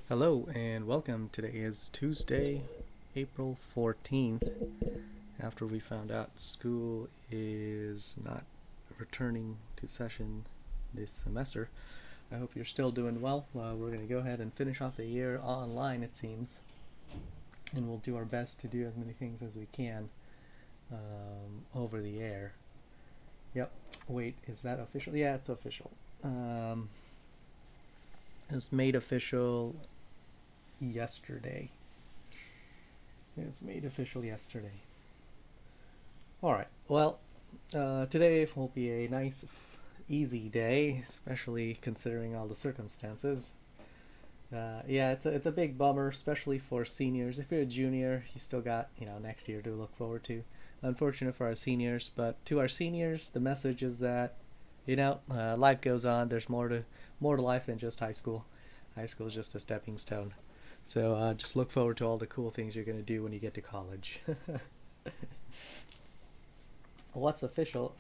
Hello and welcome. Today is Tuesday, April 14th, after we found out school is not returning to session this semester. I hope you're still doing well. We're going to go ahead and finish off the year online, it seems, and we'll do our best to do as many things as we can over the air. Yep. Wait, is that official? Yeah, it's official. It was made official yesterday. It was made official yesterday. Alright, well, today will be a nice, easy day, especially considering all the circumstances. Yeah, it's a big bummer, especially for seniors. If you're a junior, you still got, next year to look forward to. Unfortunate for our seniors, but to our seniors, the message is that, life goes on. There's more to life than just high school. High school is just a stepping stone. So just look forward to all the cool things you're going to do when you get to college. What's official?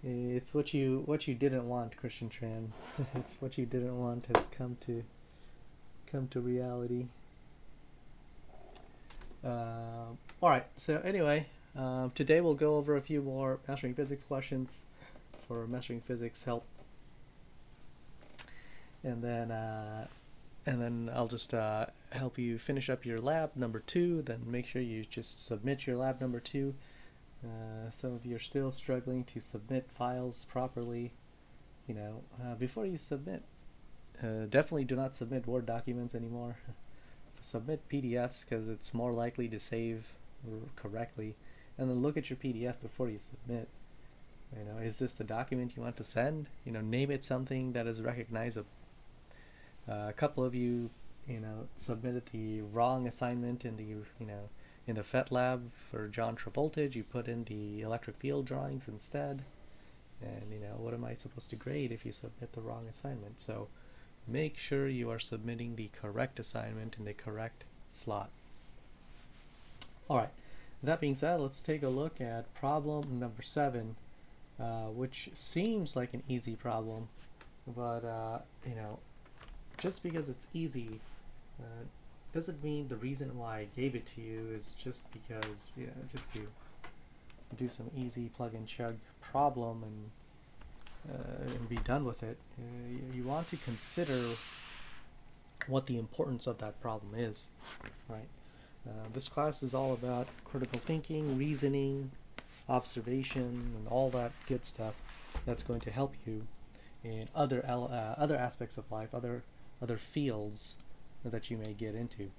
It's what you didn't want, Christian Tran. It's what you didn't want has come to reality. All right. So anyway, today we'll go over a few more mastering physics questions for mastering physics help, and then I'll just help you finish up your lab number 2. Then make sure you just submit your lab number 2. Some of you are still struggling to submit files properly. Before you submit, definitely do not submit Word documents anymore. Submit PDFs because it's more likely to save correctly. And then look at your PDF before you submit. Is this the document you want to send? Name it something that is recognizable. A couple of you, submitted the wrong assignment in the FET lab for John Travoltage. You put in the electric field drawings instead. And, what am I supposed to grade if you submit the wrong assignment? So make sure you are submitting the correct assignment in the correct slot. All right. That being said, let's take a look at problem number 7, which seems like an easy problem, but, just because it's easy doesn't mean the reason why I gave it to you is just because, just to do some easy plug and chug problem and be done with it. You want to consider what the importance of that problem is, right? This class is all about critical thinking, reasoning, observation, and all that good stuff that's going to help you in other aspects of life, other fields that you may get into,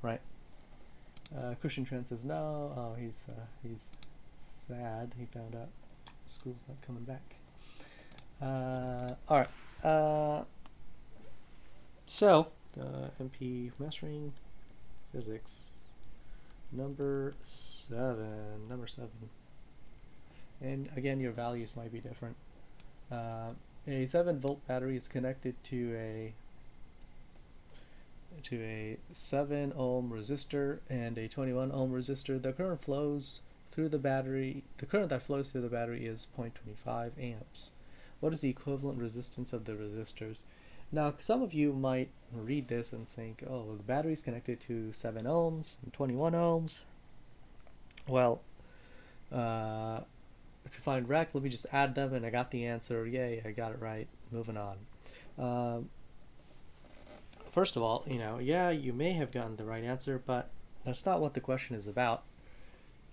right? Christian Trent says no. Oh, he's sad. He found out school's not coming back. All right. So MP Mastering Physics number 7. And again, your values might be different. A 7-volt battery is connected to a 7 ohm resistor and a 21 ohm resistor. The current flows through the battery. The current that flows through the battery is 0.25 amps. What is the equivalent resistance of the resistors? Now, some of you might read this and think, oh, well, the battery is connected to 7 ohms and 21 ohms. Well, to find rec, let me just add them, and I got the answer. Yay, I got it right. Moving on. First of all, yeah, you may have gotten the right answer, but that's not what the question is about.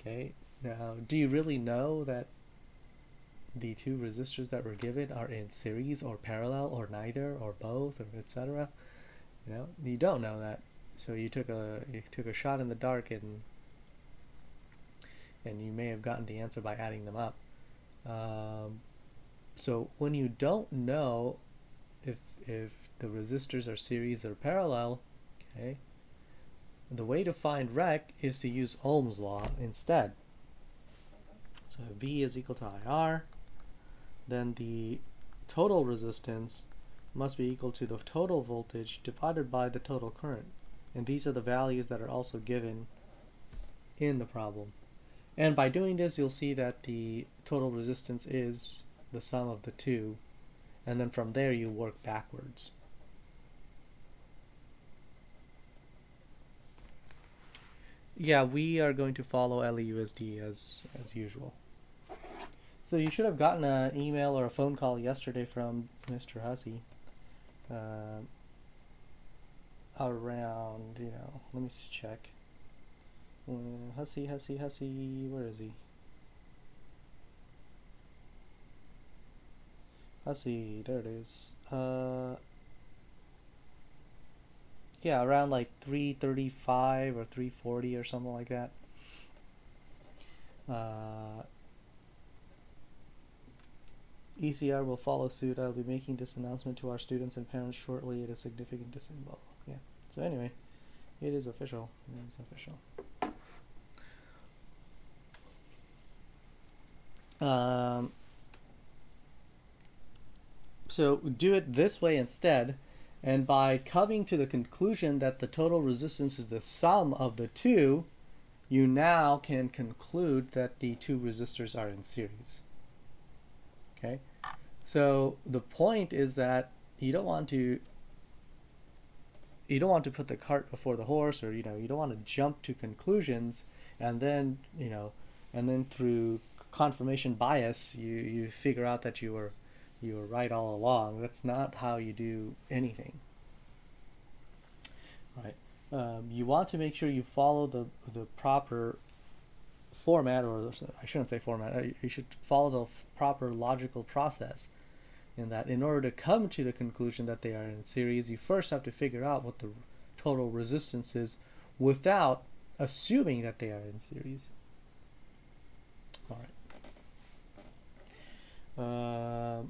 Okay, now, do you really know that the two resistors that were given are in series or parallel or neither or both or etc.? You don't know that, so you took a shot in the dark, and you may have gotten the answer by adding them up. So when you don't know if the resistors are series or parallel, okay, the way to find rec is to use Ohm's law instead. So V is equal to IR. Then the total resistance must be equal to the total voltage divided by the total current. And these are the values that are also given in the problem. And by doing this, you'll see that the total resistance is the sum of the two. And then from there, you work backwards. Yeah, we are going to follow LEUSD as usual. So you should have gotten an email or a phone call yesterday from Mr. Hussey. Uh, Around, let me check. Hussey, where is he? Hussey, there it is. Yeah, around like 3:35 or 3:40 or something like that. ECR will follow suit. I'll be making this announcement to our students and parents shortly. It is significant disembowel. Yeah. So anyway, it is official. It is official. So do it this way instead, and by coming to the conclusion that the total resistance is the sum of the two, you now can conclude that the two resistors are in series. Okay, so the point is that you don't want to put the cart before the horse, or you don't want to jump to conclusions and then through confirmation bias you figure out that you were right all along. That's not how you do anything, right? You want to make sure you follow the proper format, or I shouldn't say format. You should follow the proper logical process. In that, in order to come to the conclusion that they are in series, you first have to figure out what the total resistance is without assuming that they are in series. All right.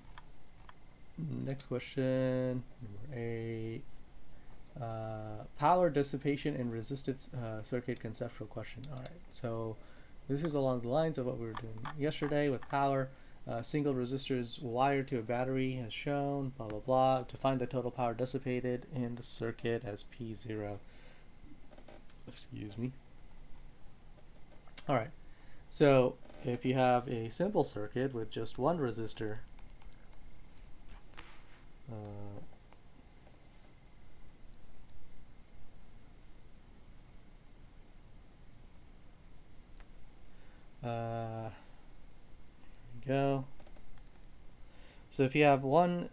Next question, number 8. Power dissipation in resistive circuit conceptual question. All right. So this is along the lines of what we were doing yesterday with power. Single resistor is wired to a battery as shown, blah blah blah, to find the total power dissipated in the circuit as P0. Excuse me. Alright, so if you have a simple circuit with just one resistor, here we go. So if you have one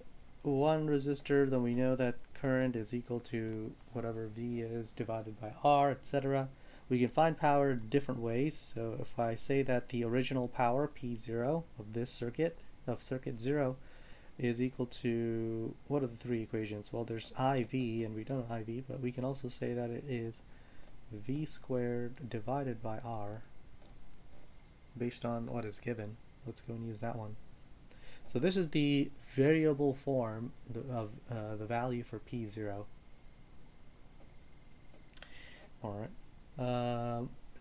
resistor, then we know that current is equal to whatever V is divided by R, etc. We can find power different ways. So if I say that the original power, P0, of this circuit, of circuit 0, is equal to, what are the three equations? Well, there's IV, and we don't know IV, but we can also say that it is V squared divided by R, based on what is given. Let's go and use that one. So this is the variable form of the value for P0. Alright.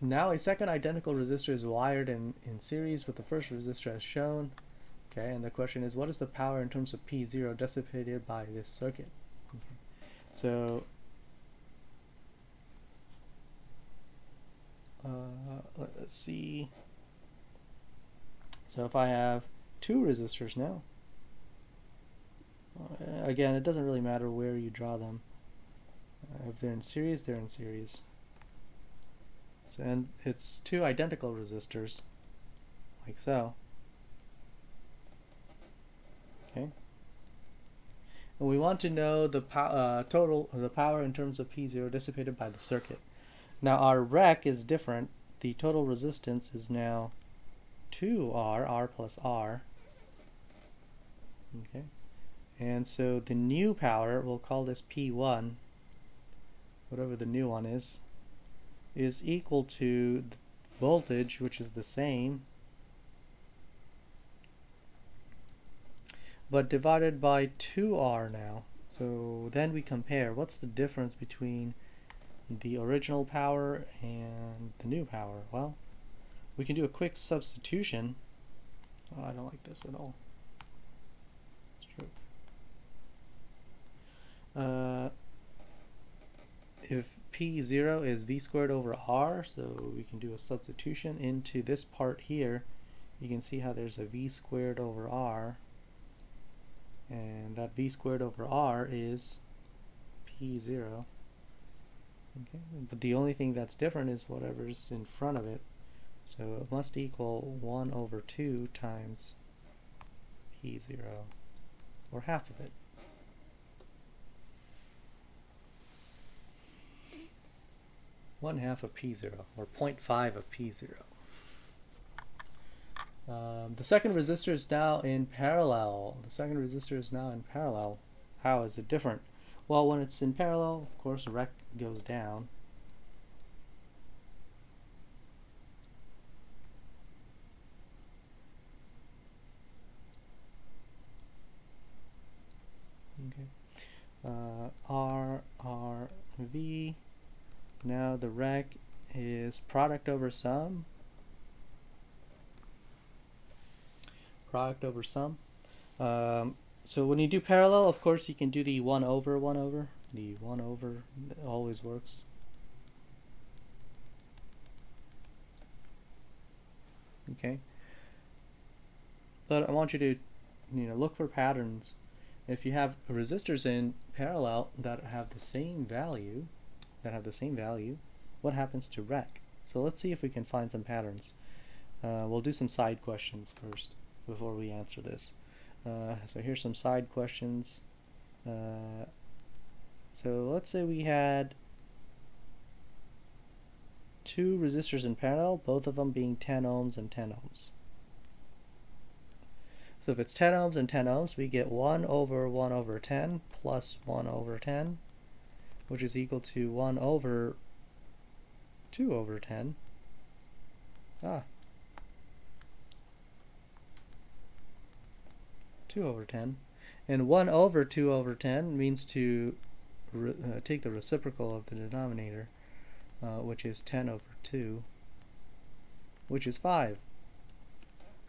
Now a second identical resistor is wired in series with the first resistor as shown. Okay, and the question is, what is the power in terms of P0 dissipated by this circuit? Okay. So let's see. So if I have two resistors now, again, it doesn't really matter where you draw them. If they're in series, they're in series. So, and it's two identical resistors, like so. Okay. And we want to know the power in terms of P0 dissipated by the circuit. Now our rec is different. The total resistance is now 2R, R plus R. Okay. And so the new power, we'll call this P1, whatever the new one is equal to the voltage, which is the same, but divided by 2R now. So then we compare what's the difference between the original power and the new power. Well, we can do a quick substitution. Oh, I don't like this at all. If P0 is V squared over R, so we can do a substitution into this part here. You can see how there's a V squared over R, and that V squared over R is P0. Okay, but the only thing that's different is whatever's in front of it. So it must equal 1 over 2 times P0, or half of it. One half of P0, or 0.5 of P0. The second resistor is now in parallel. How is it different? Well, when it's in parallel, of course, rec goes down. Okay. R, V. Now the rec is product over sum. So when you do parallel, of course, you can do the 1 over. The 1 over always works. Okay. But I want you to, look for patterns. If you have resistors in parallel that have the same value, what happens to rec? So let's see if we can find some patterns. We'll do some side questions first before we answer this. So here's some side questions. So let's say we had 2 resistors in parallel, both of them being 10 ohms and 10 ohms. So if it's 10 ohms and 10 ohms, we get 1 over 10 plus 1 over 10, which is equal to 1 over 2 over 10. 2 over 10. And 1 over 2 over 10 means to take the reciprocal of the denominator, which is 10 over 2, which is 5.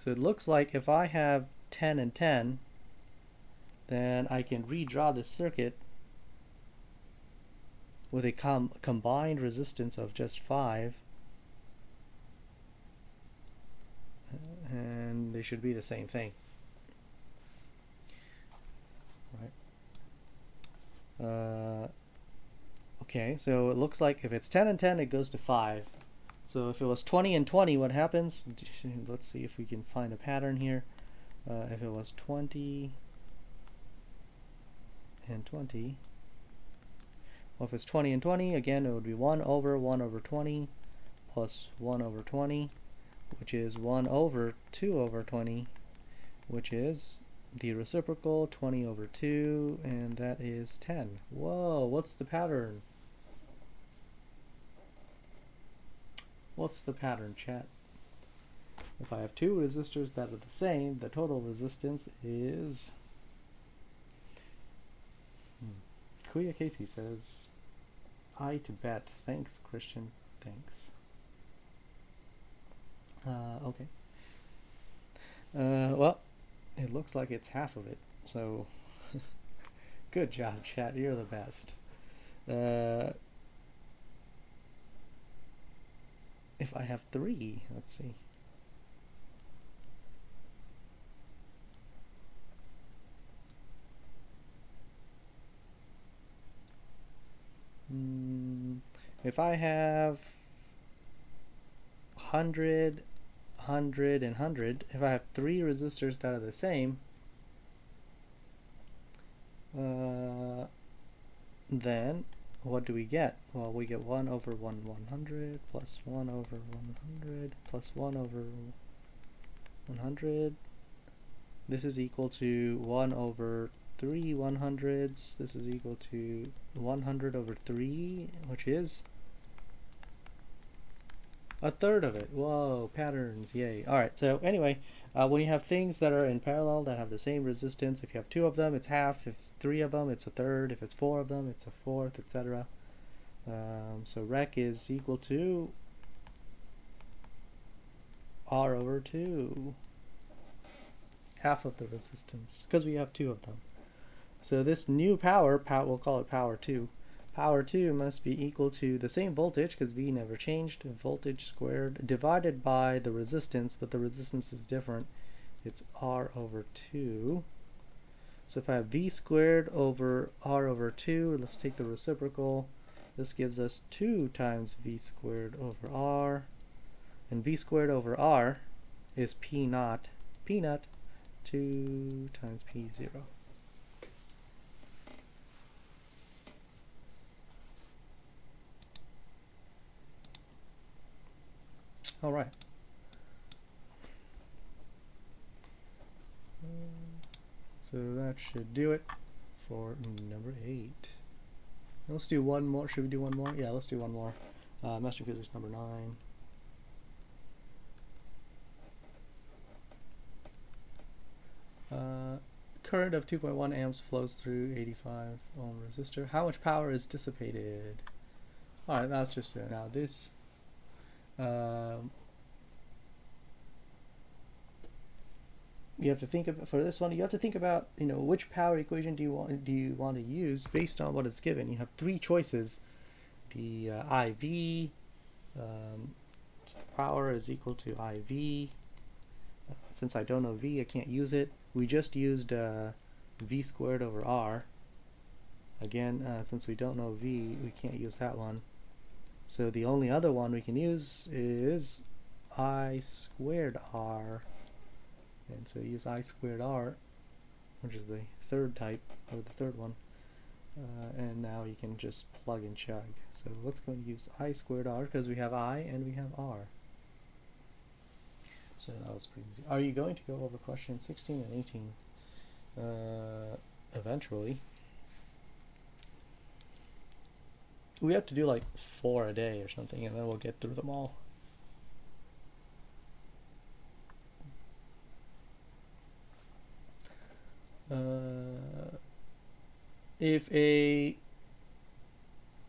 So it looks like if I have 10 and 10, then I can redraw this circuit with a combined resistance of just 5, and they should be the same thing. Right. Okay, so it looks like if it's 10 and 10, it goes to 5. So if it was 20 and 20, what happens? Let's see if we can find a pattern here. If it was 20 and 20, well, if it's 20 and 20, again, it would be 1 over 20 plus 1 over 20, which is 1 over 2 over 20, which is the reciprocal, 20 over 2, and that is 10. Whoa, what's the pattern? What's the pattern, chat? If I have 2 resistors that are the same, the total resistance is... Kuya Casey says, I to bet. Thanks, Christian. Thanks. Okay. Well, it looks like it's half of it, so good job, chat. You're the best. If I have 3, let's see. If I have 100, 100, and 100, if I have 3 resistors that are the same, then what do we get? Well, we get 1 over 100 plus 1 over 100 plus 1 over 100. This is equal to 1 over 3 100s. This is equal to 100 over 3, which is a third of it. Whoa, patterns, yay. Alright, so anyway, when you have things that are in parallel that have the same resistance, if you have 2 of them, it's half. If it's 3 of them, it's a third. If it's 4 of them, it's a fourth, etc. So rec is equal to R over 2. Half of the resistance, because we have 2 of them. So this new power, we'll call it power 2. Power 2 must be equal to the same voltage, because V never changed, voltage squared, divided by the resistance, but the resistance is different. It's R over 2. So if I have V squared over R over 2, let's take the reciprocal. This gives us 2 times v squared over r, and v squared over r is p naught 2 times p0. All right. So that should do it for number 8. Let's do one more. Should we do one more? Yeah, let's do one more. Mastering Physics number 9. Current of 2.1 amps flows through 85 ohm resistor. How much power is dissipated? All right, that's just it. Now this. You have to think of, for this one, you have to think about, which power equation do you want to use based on what is given. You have 3 choices. The IV power is equal to IV. Since I don't know V, I can't use it. We just used V squared over R. Again, since we don't know V, we can't use that one. So the only other one we can use is I squared R. And so use I squared R, which is the third type, or the third one. And now you can just plug and chug. So let's go and use I squared R because we have I and we have R. So that was pretty easy. Are you going to go over questions 16 and 18? Eventually. We have to do like 4 a day or something, and then we'll get through them all. If a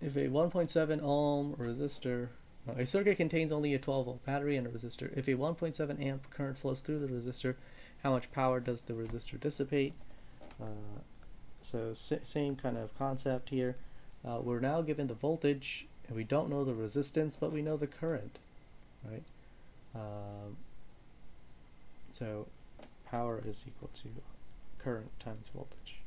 1.7 ohm resistor, a circuit contains only a 12 volt battery and a resistor. If a 1.7 amp current flows through the resistor, how much power does the resistor dissipate? So same kind of concept here. We're now given the voltage, and we don't know the resistance, but we know the current, right? So power is equal to current times voltage.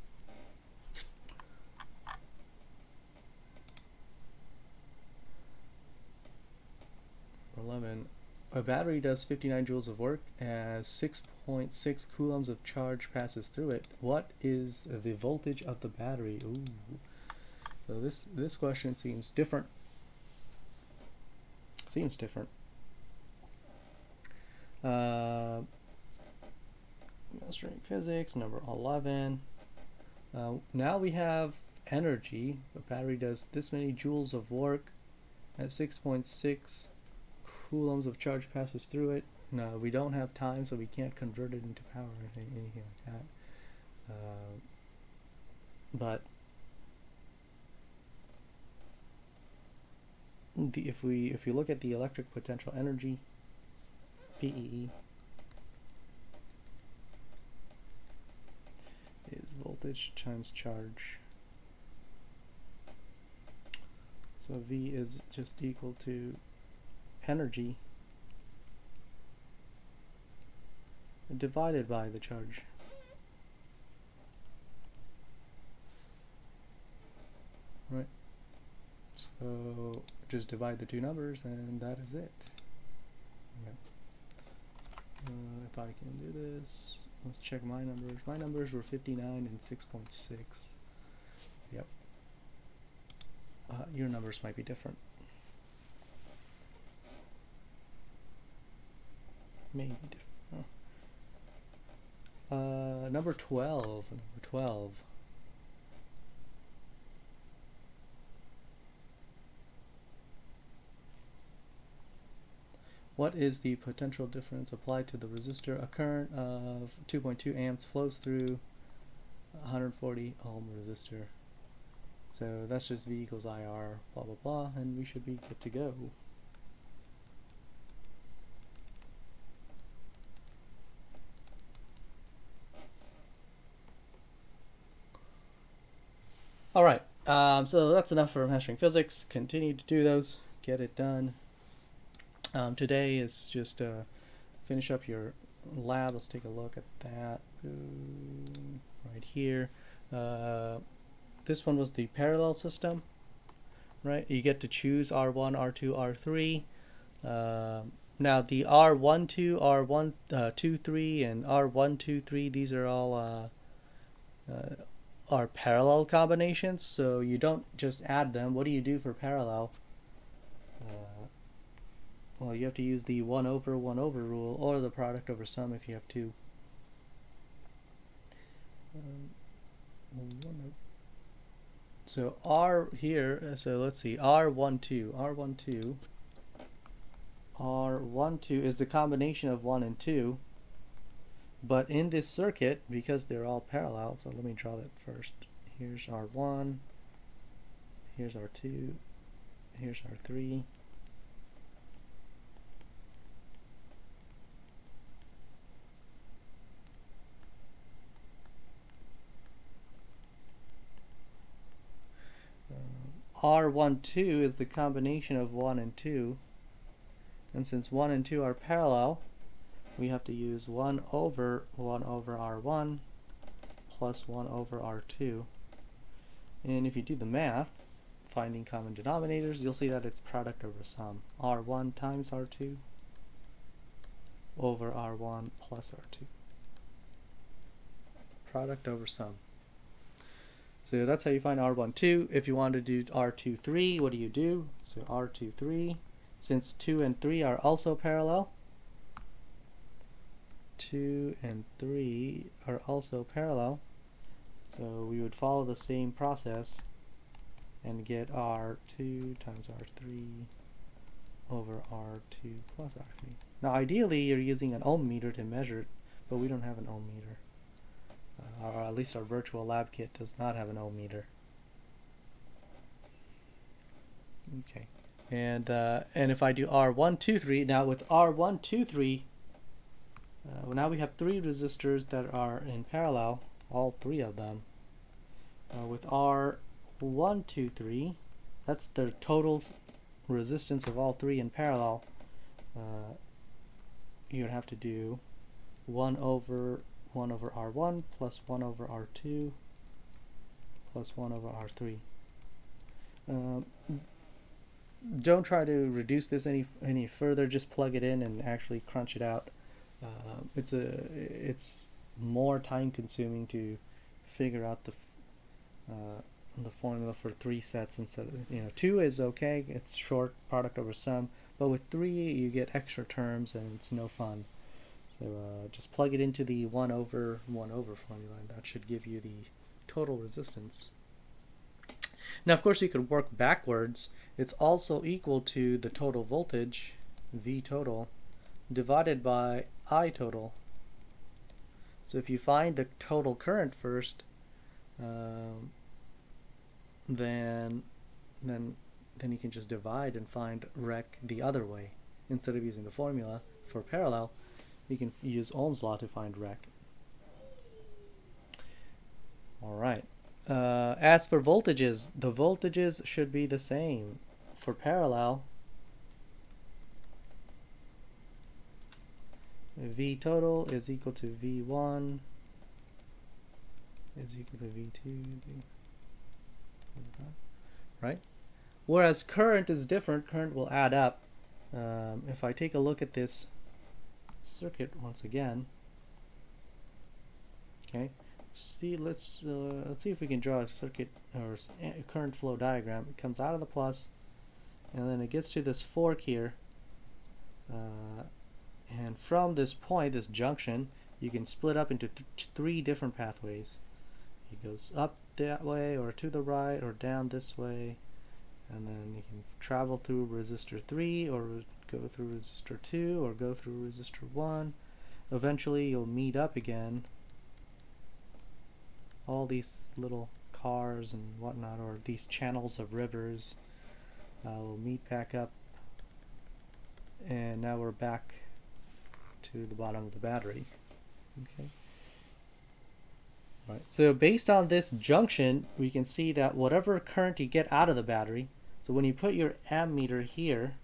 Number 11. A battery does 59 joules of work as 6.6 coulombs of charge passes through it. What is the voltage of the battery? Ooh. So this question seems different. Mastering Physics, number 11. Now we have energy. The battery does this many joules of work at 6.6 coulombs of charge passes through it. No, we don't have time, so we can't convert it into power or anything like that. But if we look at the electric potential energy, PEE, is voltage times charge. So V is just equal to energy divided by the charge. Right. So just divide the two numbers and that is it. Yeah. If I can do this, let's check my numbers. My numbers were 59 and 6.6. Yep. Your numbers might be different. Maybe different. Number 12. What is the potential difference applied to the resistor? A current of 2.2 amps flows through 140 ohm resistor. So that's just V equals IR, blah blah blah, and we should be good to go. Alright, so that's enough for Mastering Physics. Continue to do those, get it done. Today is just finish up your lab. Let's take a look at that. Right here. This one was the parallel system. right? You get to choose R1, R2, R3. Now the R12, R123, and R123, these are all are parallel combinations, so you don't just add them. What do you do for parallel? Well, you have to use the 1 over 1 over rule, or the product over sum if you have two. So R here, so let's see, R12 is the combination of 1 and 2, but in this circuit, because they're all parallel, so let me draw that first. Here's R1, here's R2, here's R3. R12 is the combination of 1 and 2, and since 1 and 2 are parallel, we have to use 1 over R1 plus 1 over R2. And if you do the math, finding common denominators, you'll see that it's product over sum. R1 times R2 over R1 plus R2. Product over sum. So that's how you find R12. If you want to do R23, what do? So R23, since 2 and 3 are also parallel, 2 and 3 are also parallel, so we would follow the same process and get R2 times R3 over R2 plus R3. Now ideally you're using an ohm meter to measure it, but we don't have an ohm meter. Or at least our virtual lab kit does not have an ohm meter. Okay, and if I do R123, now with R123, well, now we have 3 resistors that are in parallel, all 3 of them. With R123, that's the total resistance of all 3 in parallel. You'd have to do 1 over R1 plus 1 over R2 plus 1 over R3. Don't try to reduce this any further. Just plug it in and actually crunch it out. It's more time consuming to figure out the formula for 3 sets instead of, 2 is okay. It's short, product over sum, but with 3 you get extra terms and it's no fun. So just plug it into the 1 over formula, and that should give you the total resistance. Now, of course, you could work backwards. It's also equal to the total voltage, V total, divided by I total. So if you find the total current first, then you can just divide and find rec the other way. Instead of using the formula for parallel, you can use Ohm's law to find rec. Alright. As for voltages, the voltages should be the same. For parallel, V total is equal to V1 is equal to V2, right? Whereas current is different. Current will add up. If I take a look at this circuit once again, okay, let's see if we can draw a circuit or a current flow diagram. It comes out of the plus, and then it gets to this fork here, and from this point, this junction, you can split up into 3 different pathways. It goes up that way, or to the right, or down this way, and then you can travel through resistor 3, or go through resistor 2, or go through resistor 1. Eventually you'll meet up again. All these little cars and whatnot, or these channels of rivers, will meet back up, and now we're back to the bottom of the battery. Okay. Right. So based on this junction, we can see that whatever current you get out of the battery, so when you put your ammeter here,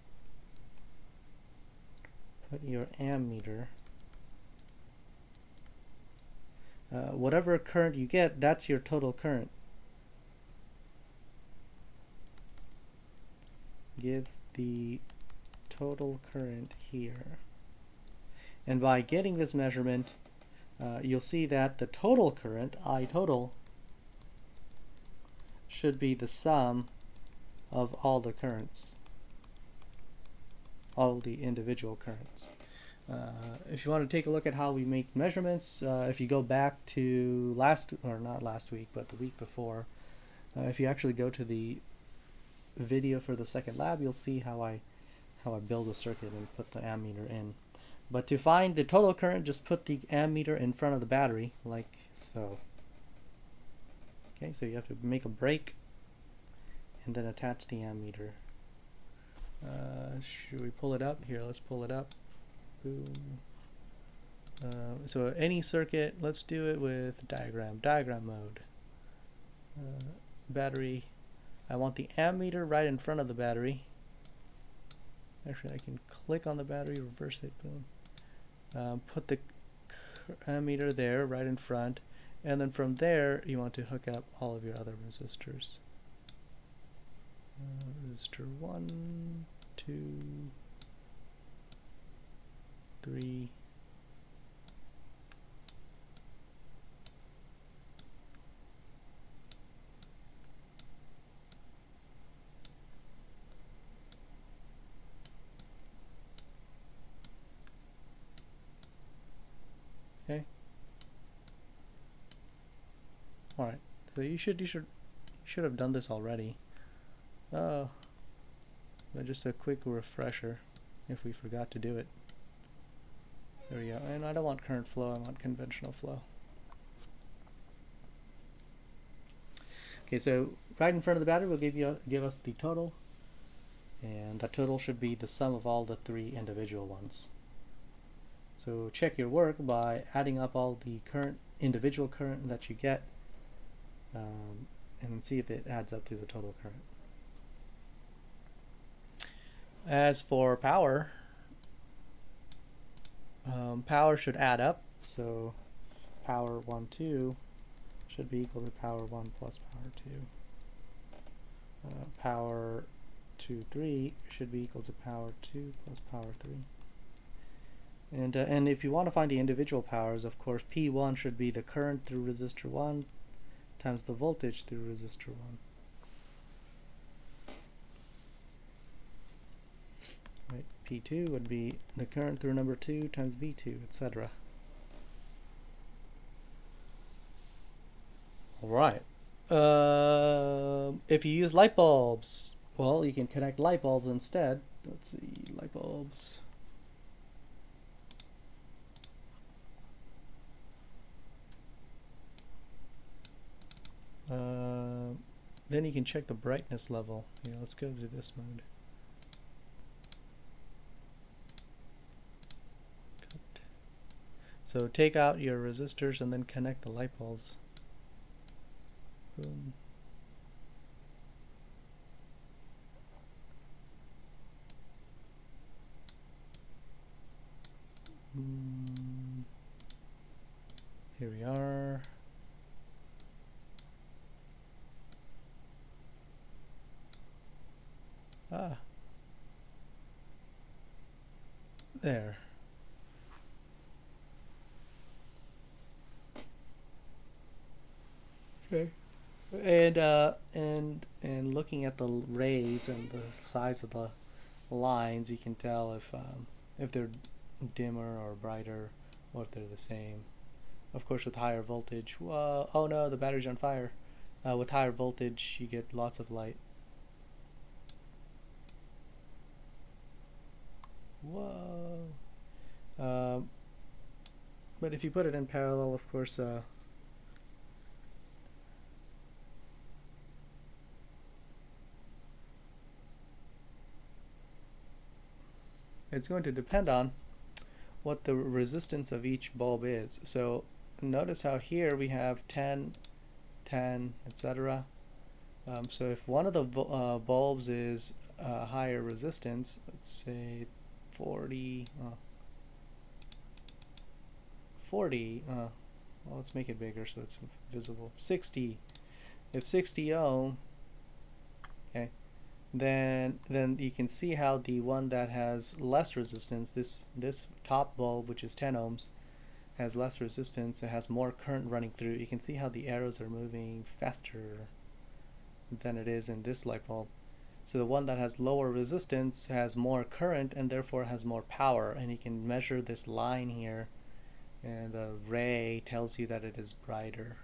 whatever current you get, that's your total current. gives the total current here. And by getting this measurement, you'll see that the total current, I total, should be the sum of all the currents, all the individual currents. If you want to take a look at how we make measurements, if you go back to not last week, but the week before, if you actually go to the video for the second lab, you'll see how I build a circuit and put the ammeter in. But to find the total current, just put the ammeter in front of the battery, like so. Okay, so you have to make a break and then attach the ammeter. Should we pull it up? Here, let's pull it up. Boom. So any circuit, let's do it with diagram mode. Battery, I want the ammeter right in front of the battery. Actually, I can click on the battery, reverse it, boom. Put the ammeter there, right in front, and then from there, you want to hook up all of your other resistors. Resistor 1, 2, 3. Okay. All right. So you should have done this already. Oh, but just a quick refresher if we forgot to do it. There we go. And I don't want current flow, I want conventional flow. Okay, so right in front of the battery will give us the total, and the total should be the sum of all the three individual ones. So check your work by adding up all the individual current that you get, and see if it adds up to the total current. As for power, power should add up, so power 1, 2 should be equal to power 1 plus power 2. Power 2, 3 should be equal to power 2 plus power 3. And if you want to find the individual powers, of course, P1 should be the current through resistor 1 times the voltage through resistor 1. Right. P2 would be the current through number 2 times V2, etc. Alright. If you use light bulbs, well, you can connect light bulbs instead. Let's see, light bulbs. Then you can check the brightness level. Here, let's go to this mode. Cut. So take out your resistors and then connect the light bulbs. Boom. Here we are. There. Okay. And looking at the rays and the size of the lines, you can tell if they're dimmer or brighter, or if they're the same. Of course, with higher voltage, oh no, the battery's on fire. With higher voltage, you get lots of light. Whoa. But if you put it in parallel, of course, it's going to depend on what the resistance of each bulb is. So notice how here we have 10, 10, etc. So if one of the bulbs is higher resistance, let's say 40, 40, well, let's make it bigger so it's visible, 60. If 60 ohm, okay, then you can see how the one that has less resistance, this top bulb, which is 10 ohms, has less resistance. It has more current running through. You can see how the arrows are moving faster than it is in this light bulb. So the one that has lower resistance has more current and therefore has more power, and you can measure this line here, and the ray tells you that it is brighter.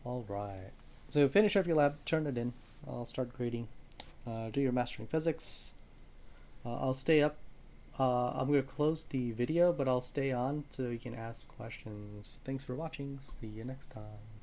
All right. So finish up your lab, turn it in. I'll start grading. Do your mastering physics. I'll stay up. I'm going to close the video, but I'll stay on so you can ask questions. Thanks for watching. See you next time.